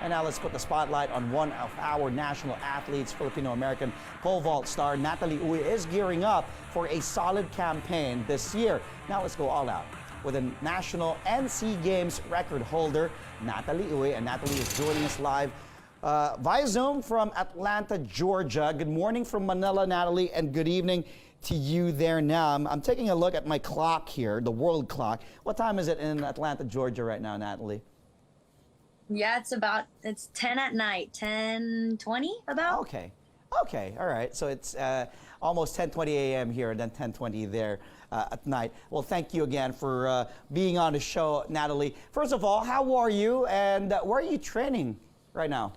And now let's put the spotlight on one of our national athletes, Filipino-American pole vault star Natalie Uy is gearing up for a solid campaign this year. Now let's go all out with a national and SEA Games record holder, Natalie Uy. And Natalie is joining us live via Zoom from Atlanta, Georgia. Good morning from Manila, Natalie, and good evening to you there now. I'm taking a look at my clock here, the world clock. What time is it in Atlanta, Georgia right now, Natalie? Yeah, it's 10 at night, 10:20 about. Okay, all right. So it's almost 10:20 a.m. here and then 10:20 there at night. Well, thank you again for being on the show, Natalie. First of all, how are you and where are you training right now?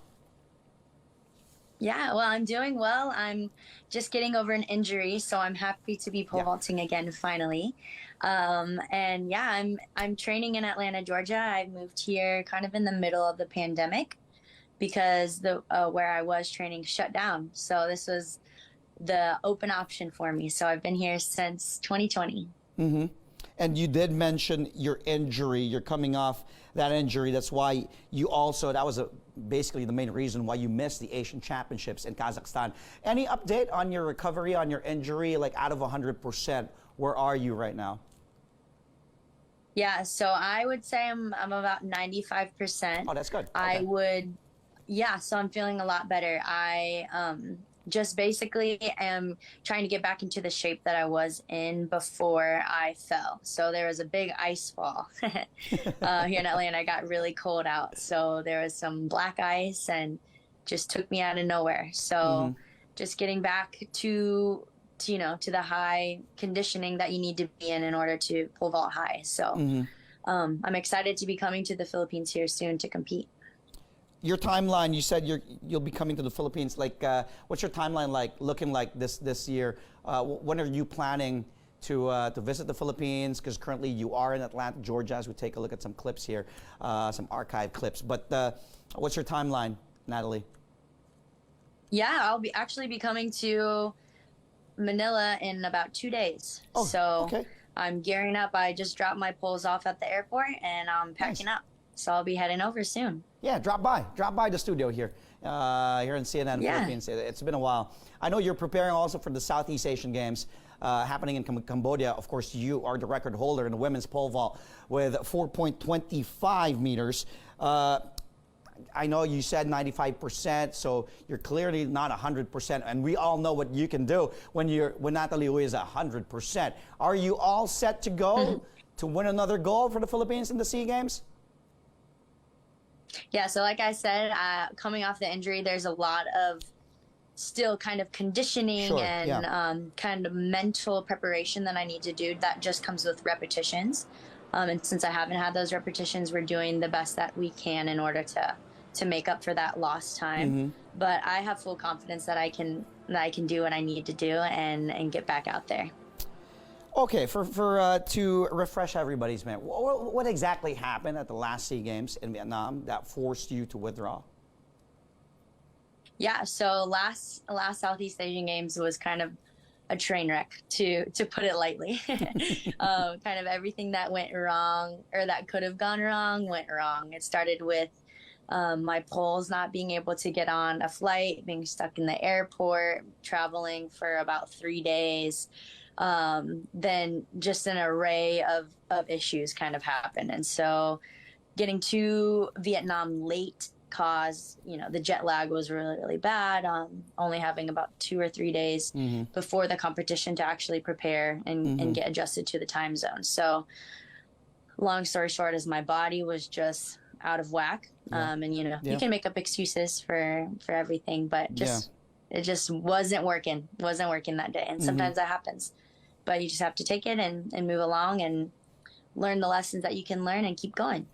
Yeah, well, I'm doing well. I'm just getting over an injury, so I'm happy to be pole vaulting again finally. And yeah, I'm training in Atlanta, Georgia. I moved here kind of in the middle of the pandemic because the where I was training shut down. So this was the open option for me. So I've been here since 2020. Mm-hmm. And you did mention your injury. You're coming off that injury. That's why you also, that was basically the main reason why you missed the Asian Championships in Kazakhstan. Any update on your recovery, on your injury, like out of 100%? Where are you right now? Yeah, so I would say I'm about 95%. Oh, that's good. Okay. So I'm feeling a lot better. I just basically am trying to get back into the shape that I was in before I fell. So there was a big ice fall here in Atlanta. I got really cold out. So there was some black ice and just took me out of nowhere. So just getting back to the high conditioning that you need to be in order to pole vault high. So I'm excited to be coming to the Philippines here soon to compete. Your timeline, you said you'll be coming to the Philippines. Like, what's your timeline looking like this year? When are you planning to visit the Philippines? Because currently you are in Atlanta, Georgia, as we take a look at some clips here, some archive clips. But what's your timeline, Natalie? Yeah, I'll actually be coming to Manila in about 2 days. Oh, so okay. I'm gearing up. I just dropped my poles off at the airport and I'm packing up. So I'll be heading over soon. Yeah, drop by the studio here in CNN Philippines. It's been a while. I know you're preparing also for the Southeast Asian Games happening in Cambodia. Of course, you are the record holder in the women's pole vault with 4.25 meters. I know you said 95%, so you're clearly not 100%, and we all know what you can do when Natalie Uy is 100%. Are you all set to go to win another gold for the Philippines in the SEA Games? Yeah, so like I said, coming off the injury, there's a lot of still kind of conditioning and kind of mental preparation that I need to do that just comes with repetitions. And since I haven't had those repetitions, we're doing the best that we can in order to make up for that lost time. But I have full confidence that I can do what I need to do and get back out there. Okay, to refresh everybody's memory, what exactly happened at the last SEA Games in Vietnam that forced you to withdraw? Yeah, so last Southeast Asian Games was kind of a train wreck, to put it lightly. Kind of everything that went wrong, or that could have gone wrong, went wrong. It started with my poles not being able to get on a flight, being stuck in the airport, traveling for about 3 days. Then just an array of issues kind of happened. And so getting to Vietnam late caused, the jet lag was really, really bad. Only having about 2 or 3 days before the competition to actually prepare and get adjusted to the time zone. So long story short is my body was just out of whack. And you can make up excuses for everything, but it just wasn't working that day. And sometimes that happens. But you just have to take it and move along and learn the lessons that you can learn and keep going.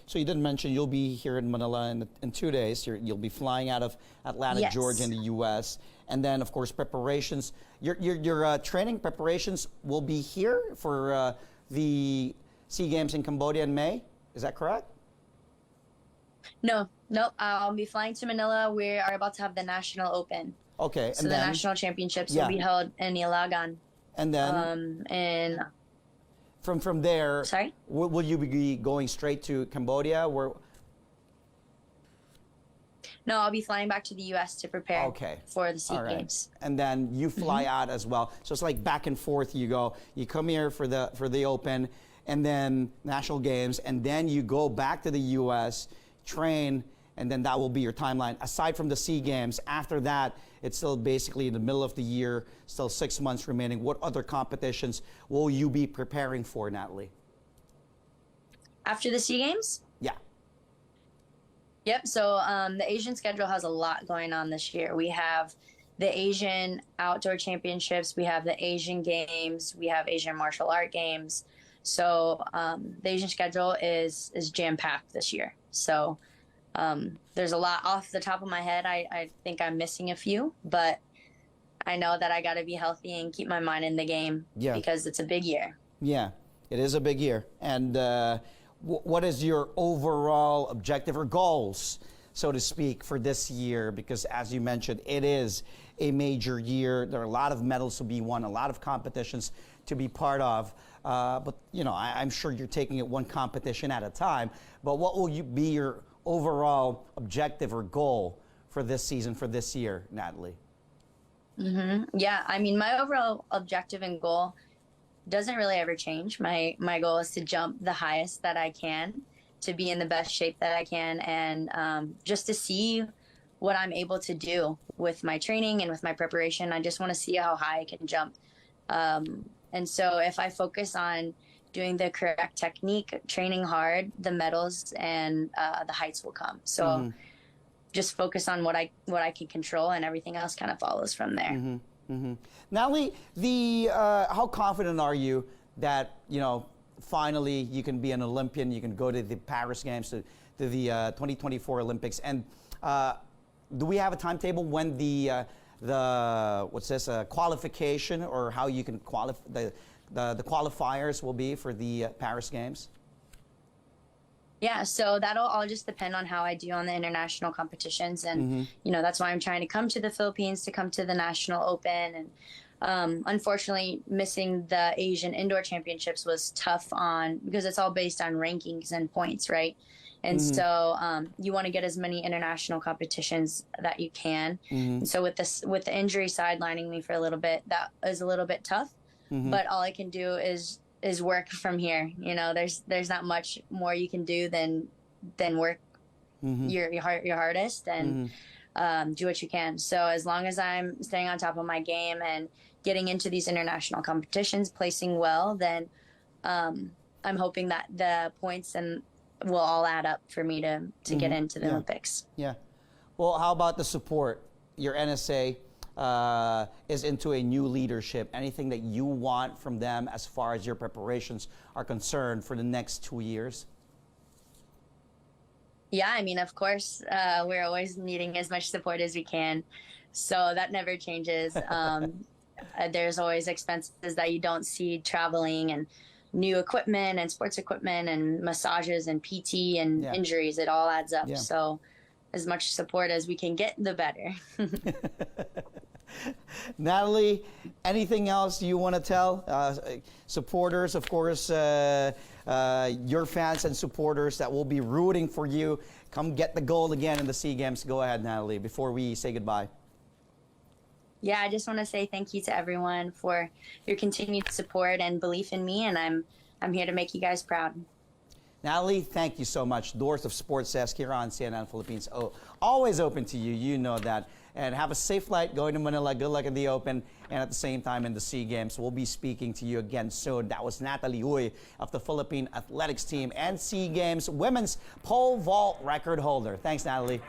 So you did mention you'll be here in Manila in 2 days. You'll be flying out of Atlanta, Georgia in the U.S. And then, of course, preparations. Your training preparations will be here for the SEA Games in Cambodia in May. Is that correct? No. I'll be flying to Manila. We are about to have the National Open. Okay. So the National Championships will be held in Ilagan. And then, and from there, sorry, will you be going straight to Cambodia? No, I'll be flying back to the U.S. to prepare for the SEA Games. And then you fly out as well. So it's like back and forth. You go. You come here for the Open, and then National Games, and then you go back to the U.S., train, and then that will be your timeline. Aside from the SEA Games, after that, it's still basically in the middle of the year, still 6 months remaining. What other competitions will you be preparing for, Natalie? After the SEA Games? Yeah. Yep. So the Asian schedule has a lot going on this year. We have the Asian Outdoor Championships. We have the Asian Games. We have Asian Martial Art Games. So the Asian schedule is jam-packed this year. So there's a lot off the top of my head. I think I'm missing a few, but I know that I got to be healthy and keep my mind in the game because it's a big year. Yeah, it is a big year. And what is your overall objective or goals, so to speak, for this year? Because as you mentioned, it is a major year. There are a lot of medals to be won, a lot of competitions to be part of. But, you know, I'm sure you're taking it one competition at a time. But what will be your overall objective or goal for this season, for this year, Natalie? Yeah, I mean, my overall objective and goal doesn't really ever change. My goal is to jump the highest that I can, to be in the best shape that I can, and just to see what I'm able to do with my training and with my preparation. I just want to see how high I can jump. And so if I focus on doing the correct technique, training hard, the medals and the heights will come. So just focus on what I can control, and everything else kind of follows from there. Natalie, how confident are you that, you know, finally you can be an Olympian, you can go to the Paris Games, to the 2024 Olympics? And do we have a timetable when the qualification, or how you can qualify, the qualifiers will be for the Paris Games? Yeah, so that'll all just depend on how I do on the international competitions. And, you know, that's why I'm trying to come to the Philippines, to come to the National Open. And unfortunately, missing the Asian Indoor Championships was tough because it's all based on rankings and points, right? And so you want to get as many international competitions that you can. And so with the injury sidelining me for a little bit, that is a little bit tough. But all I can do is work from here. You know, there's not much more you can do than work your hardest and do what you can. So as long as I'm staying on top of my game and getting into these international competitions, placing well, then I'm hoping that the points will all add up for me to get into the Olympics. Yeah. Well, how about the support? Your NSA is into a new leadership. Anything that you want from them as far as your preparations are concerned for the next 2 years? Yeah, I mean, of course, we're always needing as much support as we can. So that never changes. There's always expenses that you don't see traveling, and new equipment and sports equipment and massages and PT and injuries. It all adds up. So as much support as we can get, the better. Natalie, anything else you want to tell supporters, of course, your fans and supporters that will be rooting for you? Come get the gold again in the SEA Games. Go ahead, Natalie, before we say goodbye. Yeah, I just want to say thank you to everyone for your continued support and belief in me, and I'm here to make you guys proud. Natalie, thank you so much. Doors of Sports Desk here on CNN Philippines, always open to you. You know that. And have a safe flight going to Manila. Good luck in the Open, and at the same time in the SEA Games. We'll be speaking to you again soon. That was Natalie Uy of the Philippine Athletics Team and SEA Games Women's Pole Vault record holder. Thanks, Natalie.